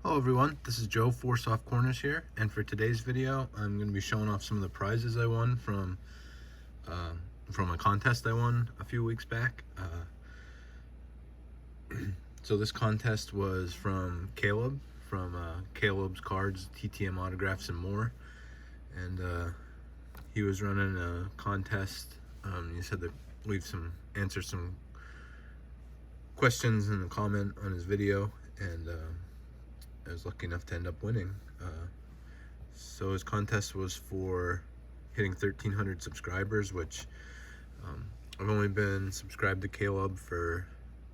Hello everyone, this is Joe for Soft Corners here, and for today's video I'm going to be showing off some of the prizes I won from a contest I won a few weeks back. So this contest was from Caleb, from Caleb's Cards, TTM Autographs and More, and he was running a contest. He said to answer some questions in the comment on his video, and I was lucky enough to end up winning. So his contest was for hitting 1,300 subscribers, which I've only been subscribed to Caleb for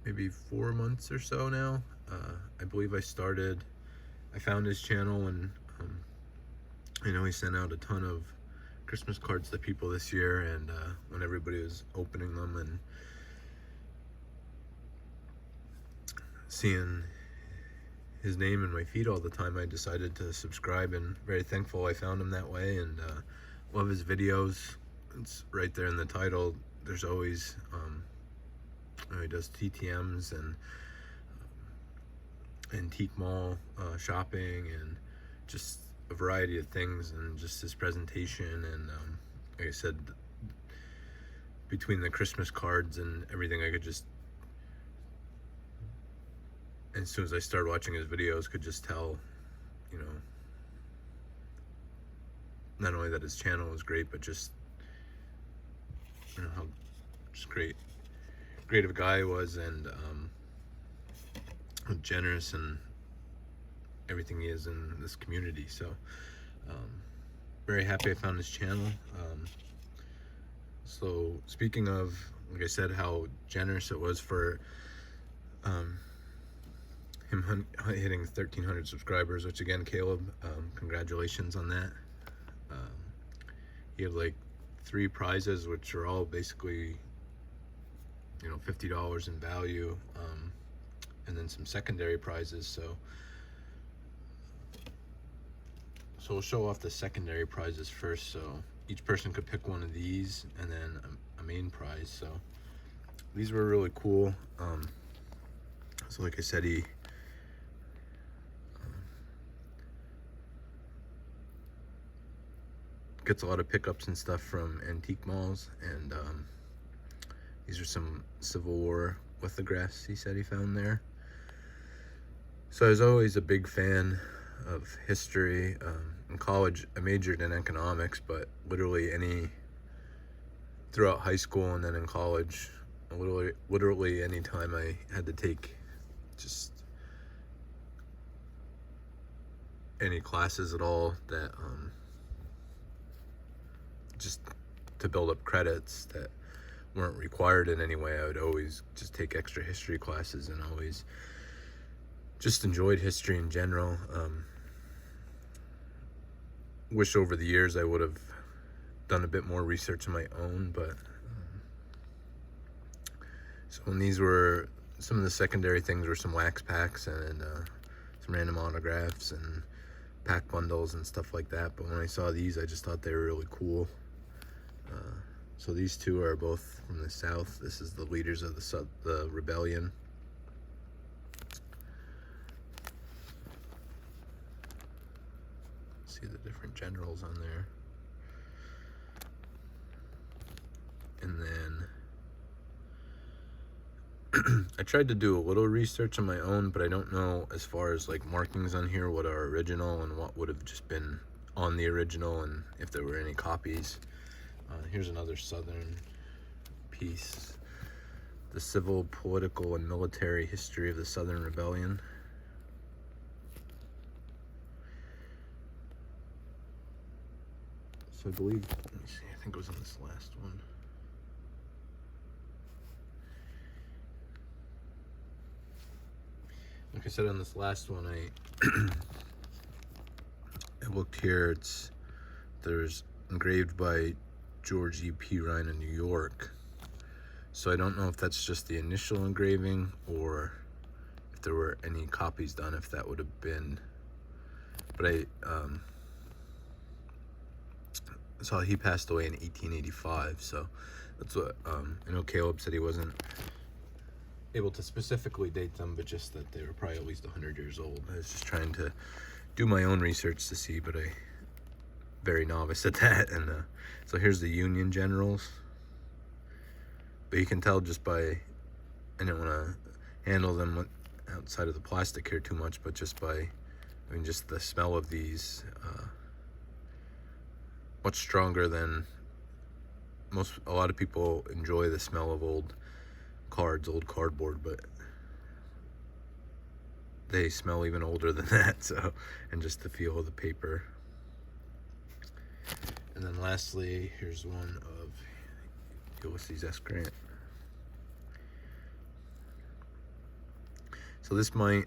maybe 4 months or so now. I believe I found his channel, and I know he sent out a ton of Christmas cards to people this year, and when everybody was opening them and seeing his name in my feed all the time, I decided to subscribe, and very thankful I found him that way, and love his videos. It's right there in the title. There's always he does TTMs and antique mall shopping and just a variety of things, and just his presentation, and like I said, between the Christmas cards and everything, I could just, as soon as I started watching his videos, could just tell, you know, not only that his channel was great, but just, you know, how just great of a guy he was, and how generous and everything he is in this community. So very happy I found his channel. So speaking of, like I said, how generous it was for him hitting 1,300 subscribers, which again, Caleb, congratulations on that. He had like 3 prizes, which are all basically, you know, $50 in value, and then some secondary prizes. So we'll show off the secondary prizes first. So each person could pick one of these, and then a main prize. So these were really cool. So like I said, he gets a lot of pickups and stuff from antique malls, and these are some Civil War lithographs he said he found there. So I was always a big fan of history. In college I majored in economics, but literally throughout high school and then in college, literally any time I had to take just any classes at all that just to build up credits that weren't required in any way, I would always just take extra history classes, and always just enjoyed history in general. Wish over the years I would have done a bit more research on my own, but so when these were, some of the secondary things were some wax packs and some random autographs and pack bundles and stuff like that. But when I saw these, I just thought they were really cool. So these two are both from the South. This is the leaders of the rebellion. See the different generals on there. And then I tried to do a little research on my own, but I don't know, as far as like markings on here, what are original and what would have just been on the original, and if there were any copies. Here's another Southern piece. The civil, political, and military history of the Southern Rebellion. So I believe, let me see, I think it was on this last one. Like I said, on this last one, I looked here, there's engraved by George E.P. Ryan in New York. So I don't know if that's just the initial engraving, or if there were any copies done, if that would have been, but I saw he passed away in 1885, so that's what, I know Caleb said he wasn't able to specifically date them, but just that they were probably at least 100 years old. I was just trying to do my own research to see, but I very novice at that. And so here's the Union Generals, but you can tell just by, I didn't want to handle them outside of the plastic here too much, but just by, I mean, just the smell of these, much stronger than a lot of people enjoy the smell of old cards, old cardboard, but they smell even older than that. So, and just the feel of the paper. And then lastly, here's one of Ulysses S. Grant. So this might,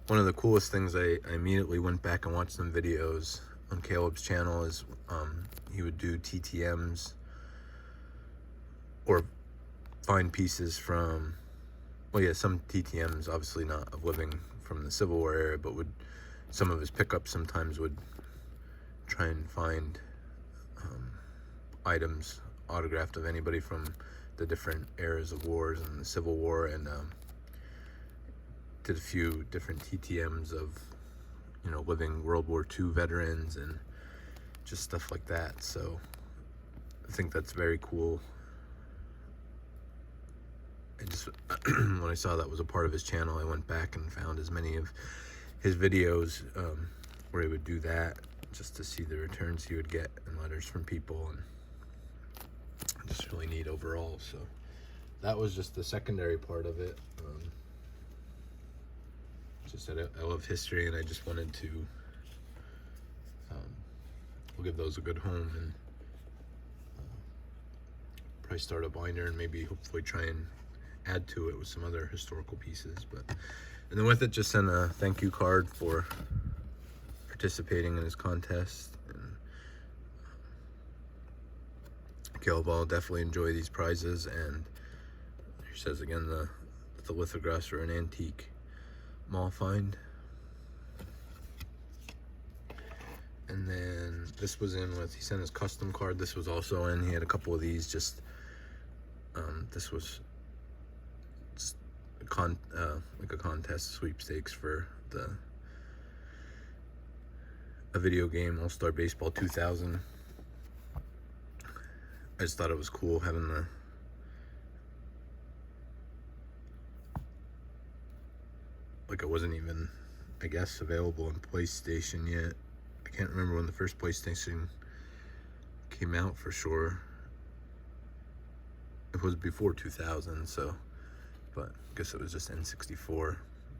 one of the coolest things, I immediately went back and watched some videos on Caleb's channel, is he would do TTMs or find pieces from, well, yeah, some TTMs, obviously not of living from the Civil War era, but some of his pickups sometimes would try and find items autographed of anybody from the different eras of wars and the Civil War, and did a few different TTMs of, you know, living World War II veterans and just stuff like that. So I think that's very cool. I just, when I saw that was a part of his channel, I went back and found as many of his videos where he would do that, just to see the returns he would get and letters from people, and just really neat overall. So that was just the secondary part of it. Just that I love history, and I just wanted to we'll give those a good home, and probably start a binder and maybe hopefully try and add to it with some other historical pieces. But and then with it, just send a thank you card for participating in his contest. And Caleb, I'll definitely enjoy these prizes. And he says again, the lithographs are an antique mall find. And then this was in with, he sent his custom card. This was also in. He had a couple of these. Just this was just like a contest sweepstakes for a video game, All-Star Baseball 2000. I just thought it was cool having like, it wasn't even, I guess, available in PlayStation yet. I can't remember when the first PlayStation came out for sure. It was before 2000, so, but I guess it was just N64.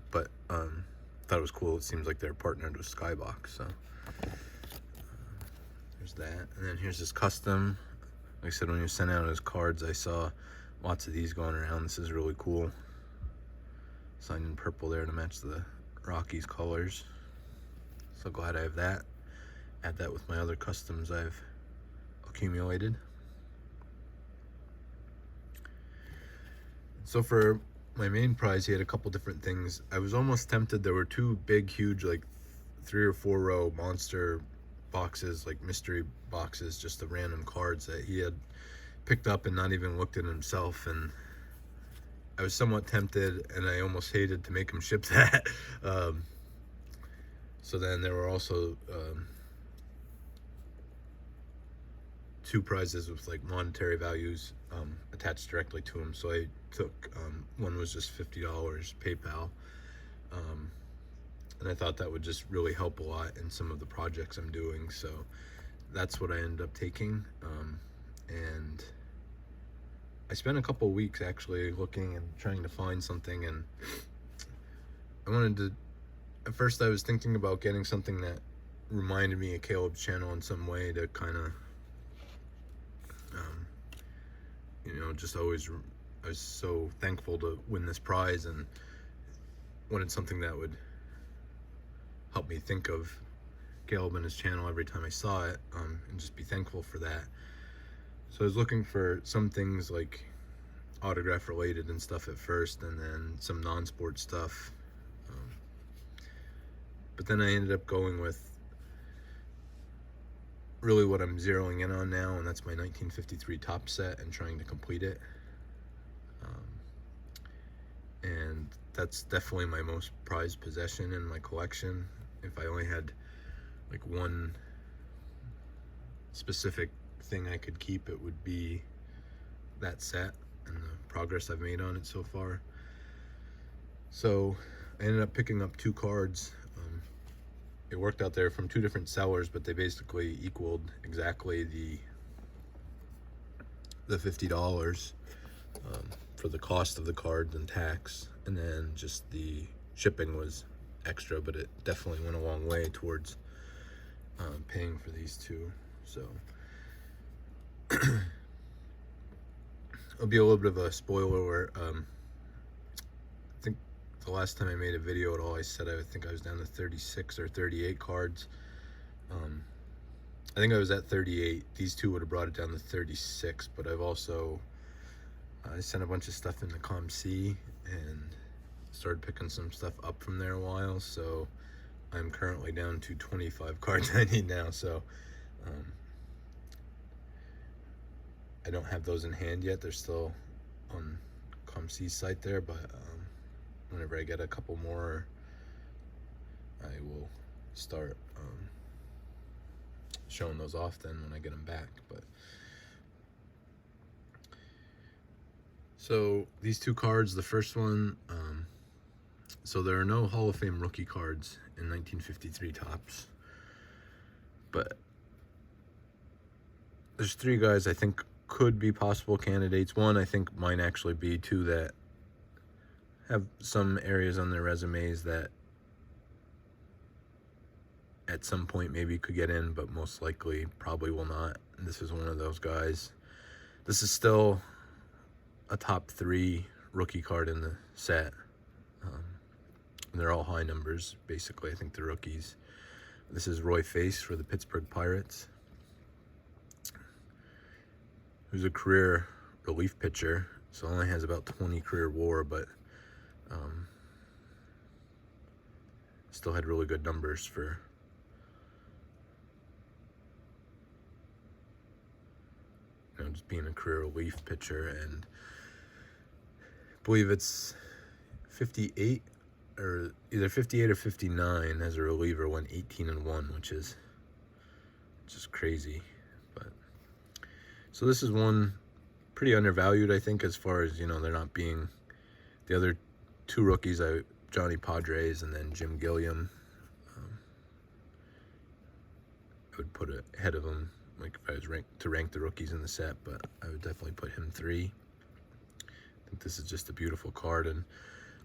But thought it was cool. It seems like they're partnered with Skybox, so there's that. And then here's his custom. Like I said, when he was sending out his cards, I saw lots of these going around. This is really cool. Signed in purple there to match the Rockies colors. So glad I have that. Add that with my other customs I've accumulated. So for my main prize, he had a couple different things. I was almost tempted. There were two big, huge, like 3 or 4 row monster boxes, like mystery boxes, just of random cards that he had picked up and not even looked at himself. And I was somewhat tempted, and I almost hated to make him ship that. So then there were also 2 prizes with like monetary values attached directly to them. So I took, one was just $50 PayPal, and I thought that would just really help a lot in some of the projects I'm doing. So that's what I ended up taking, and I spent a couple weeks actually looking and trying to find something, and I wanted to, at first I was thinking about getting something that reminded me of Caleb's channel in some way, to kind of you know, just always, I was so thankful to win this prize and wanted something that would help me think of Caleb and his channel every time I saw it, and just be thankful for that. So I was looking for some things like autograph related and stuff at first, and then some non-sport stuff. But then I ended up going with really what I'm zeroing in on now, and that's my 1953 top set and trying to complete it. that's definitely my most prized possession in my collection. If I only had like one specific thing I could keep, it would be that set and the progress I've made on it so far. So I ended up picking up 2 cards. It worked out there from 2 different sellers, but they basically equaled exactly the $50 for the cost of the cards and tax, and then just the shipping was extra, but it definitely went a long way towards paying for these 2. So it'll be a little bit of a spoiler where I think the last time I made a video at all, I said I think I was down to 36 or 38 cards. I think I was at 38. These 2 would have brought it down to 36, but I've also I sent a bunch of stuff into ComC and started picking some stuff up from there a while, so I'm currently down to 25 cards I need now. So I don't have those in hand yet. They're still on ComC's site there, but whenever I get a couple more, I will start showing those off then when I get them back. But so these 2 cards, the first one, so there are no Hall of Fame rookie cards in 1953 Topps, but there's 3 guys I think could be possible candidates. One I think might actually be, 2 that have some areas on their resumes that at some point maybe could get in, but most likely probably will not. And this is one of those guys. This is still a top 3 rookie card in the set. They're all high numbers, basically. I think they're rookies. This is Roy Face for the Pittsburgh Pirates, who's a career relief pitcher, so only has about 20 career WAR, but still had really good numbers for just being a career relief pitcher. And I believe it's 58 or either 58 or 59 as a reliever, went 18-1, which is just crazy. But so this is one pretty undervalued, I think, as far as, they're not being the other 2 rookies, Johnny Padres and then Jim Gilliam. I would put it ahead of him, like if I was to rank the rookies in the set, but I would definitely put him 3. I think this is just a beautiful card and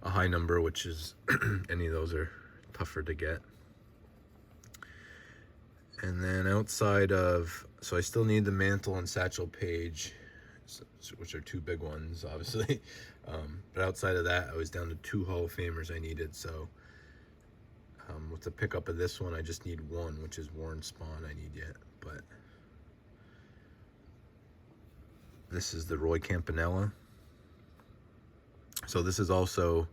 a high number, which is any of those are tougher to get. And then outside of, so I still need the Mantle and Satchel Paige, which are 2 big ones, obviously. But outside of that, I was down to 2 Hall of Famers I needed. So with the pickup of this one, I just need 1, which is Warren Spahn I need yet. But this is the Roy Campanella. So this is also,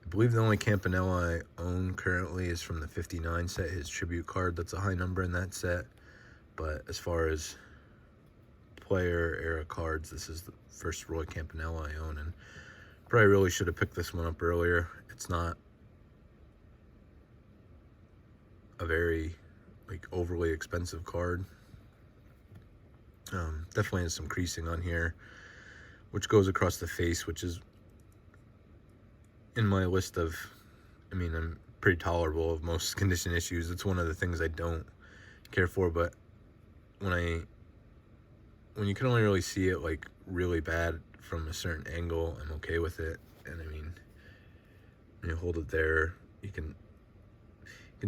I believe the only Campanella I own currently is from the 59 set, his tribute card. That's a high number in that set. But as far as player era cards, this is the first Roy Campanella I own, and probably really should have picked this one up earlier. It's not a very overly expensive card. Definitely has some creasing on here, which goes across the face, which is in my list of, I'm pretty tolerable of most condition issues. It's one of the things I don't care for, but when you can only really see it really bad from a certain angle, I'm okay with it. And when you hold it there, you can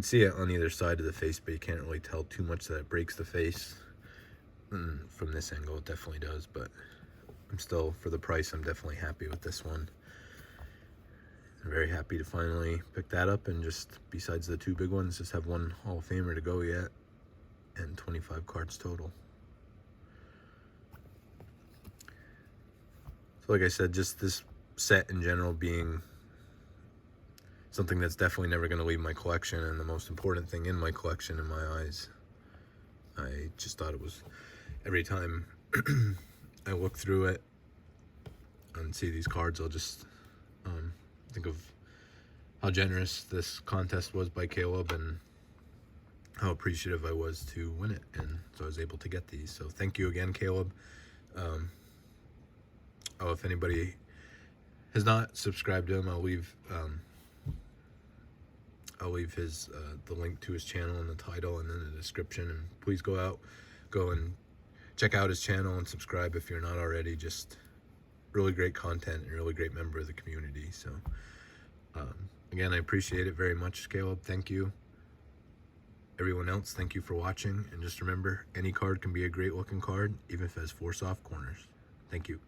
see it on either side of the face, but you can't really tell too much that it breaks the face. From this angle, it definitely does, but I'm still, for the price, I'm definitely happy with this one. I'm very happy to finally pick that up, and just, besides the 2 big ones, just have 1 Hall of Famer to go yet, and 25 cards total. So like I said, just this set in general being something that's definitely never going to leave my collection, and the most important thing in my collection in my eyes. I just thought it was, every time I look through it and see these cards, I'll just think of how generous this contest was by Caleb and how appreciative I was to win it, and so I was able to get these. So thank you again, Caleb. If anybody has not subscribed to him, I'll leave his the link to his channel in the title and in the description. And please go and check out his channel and subscribe if you're not already. Just really great content and really great member of the community. So again, I appreciate it very much, Caleb. Thank you. Everyone else, thank you for watching. And just remember, any card can be a great looking card, even if it has 4 soft corners. Thank you.